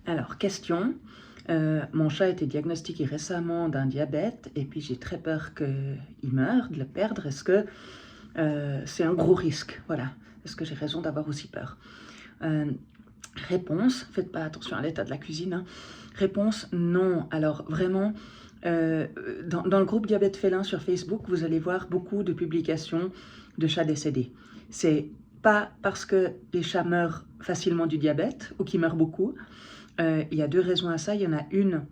Alors, question. Mon chat a été diagnostiqué récemment d'un diabète et puis j'ai très peur qu'il meure, de le perdre. Est-ce que c'est un gros risque? Voilà. Est-ce que j'ai raison d'avoir aussi peur? Réponse, faites pas attention à l'état de la cuisine, hein. Réponse, non. Alors vraiment, dans le groupe Diabète Félin sur Facebook, vous allez voir beaucoup de publications de chats décédés. C'est pas parce que les chats meurent facilement du diabète ou qu'ils meurent beaucoup. Il y a deux raisons à ça. Il y en a une,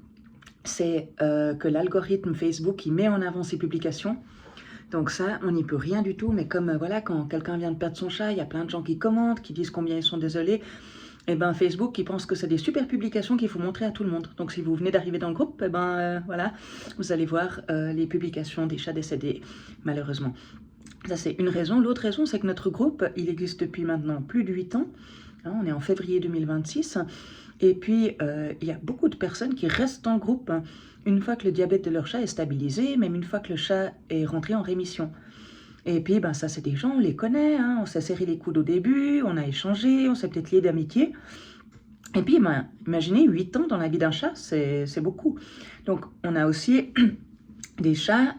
c'est que l'algorithme Facebook, il met en avant ses publications. Donc ça, on n'y peut rien du tout. Mais comme voilà, quand quelqu'un vient de perdre son chat, il y a plein de gens qui commentent, qui disent combien ils sont désolés. Et ben Facebook, il pense que c'est des super publications qu'il faut montrer à tout le monde. Donc si vous venez d'arriver dans le groupe, et ben voilà, vous allez voir les publications des chats décédés, malheureusement. Ça, c'est une raison. L'autre raison, c'est que notre groupe, il existe depuis maintenant plus de 8 ans. Hein, on est en février 2026. Et puis, il y a beaucoup de personnes qui restent dans le groupe hein, une fois que le diabète de leur chat est stabilisé, même une fois que le chat est rentré en rémission. Et puis, ben, ça, c'est des gens, on les connaît, hein, on s'est serré les coudes au début, on a échangé, on s'est peut-être lié d'amitié. Et puis, ben, imaginez, 8 ans dans la vie d'un chat, c'est beaucoup. Donc, on a aussi des chats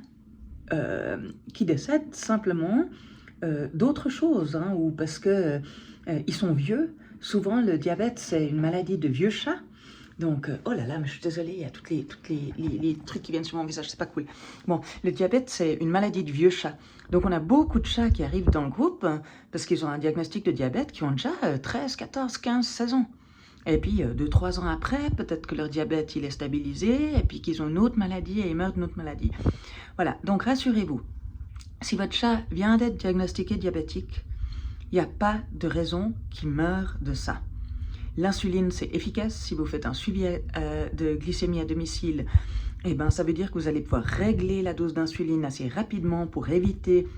qui décèdent simplement d'autres choses, hein, ou parce que ils sont vieux. Souvent, le diabète, c'est une maladie de vieux chat. Donc, oh là là, mais je suis désolée, il y a tous les trucs qui viennent sur mon visage, c'est pas cool. Bon, le diabète, c'est une maladie de vieux chat. Donc, on a beaucoup de chats qui arrivent dans le groupe parce qu'ils ont un diagnostic de diabète qui ont déjà 13, 14, 15, 16 ans. Et puis, 2-3 ans après, peut-être que leur diabète, il est stabilisé, et puis qu'ils ont une autre maladie et ils meurent d'une autre maladie. Voilà, donc rassurez-vous, si votre chat vient d'être diagnostiqué diabétique, il n'y a pas de raison qu'il meure de ça. L'insuline, c'est efficace. Si vous faites un suivi de glycémie à domicile, eh ben, ça veut dire que vous allez pouvoir régler la dose d'insuline assez rapidement pour éviter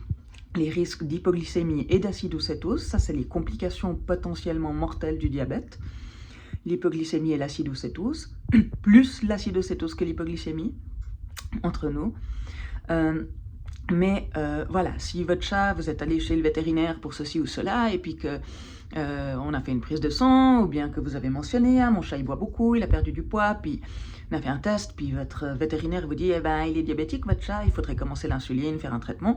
les risques d'hypoglycémie et d'acidocétose. Ça, c'est les complications potentiellement mortelles du diabète. L'hypoglycémie et l'acidocétose, plus l'acidocétose que l'hypoglycémie, entre nous. Mais voilà, si votre chat, vous êtes allé chez le vétérinaire pour ceci ou cela, et puis que on a fait une prise de sang, ou bien que vous avez mentionné, hein, mon chat il boit beaucoup, il a perdu du poids, puis on a fait un test, puis votre vétérinaire vous dit, eh ben, il est diabétique votre chat, il faudrait commencer l'insuline, faire un traitement,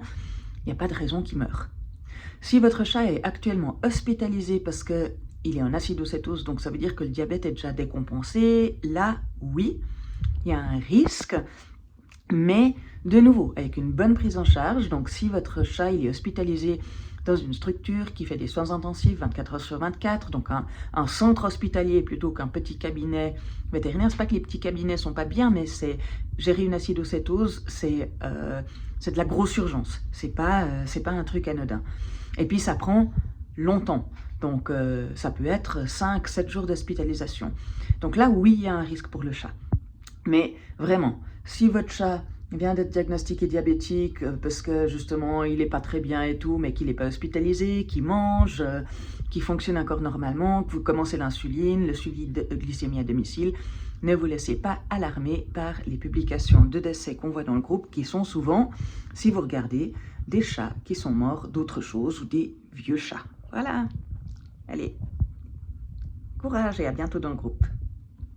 il n'y a pas de raison qu'il meure. Si votre chat est actuellement hospitalisé parce qu'il est en acidocétose, donc ça veut dire que le diabète est déjà décompensé, là, oui, il y a un risque, mais de nouveau, avec une bonne prise en charge, donc si votre chat il est hospitalisé dans une structure qui fait des soins intensifs 24 heures sur 24, donc un centre hospitalier plutôt qu'un petit cabinet vétérinaire, c'est pas que les petits cabinets sont pas bien, mais c'est gérer une acidocétose, c'est de la grosse urgence, c'est pas un truc anodin. Et puis ça prend longtemps, donc ça peut être 5-7 jours d'hospitalisation. Donc là, oui, il y a un risque pour le chat. Mais vraiment, si votre chat vient d'être diagnostiqué diabétique parce que justement il n'est pas très bien et tout, mais qu'il n'est pas hospitalisé, qu'il mange, qu'il fonctionne encore normalement, que vous commencez l'insuline, le suivi de glycémie à domicile, ne vous laissez pas alarmer par les publications de décès qu'on voit dans le groupe qui sont souvent, si vous regardez, des chats qui sont morts d'autre chose ou des vieux chats. Voilà. Allez, courage et à bientôt dans le groupe.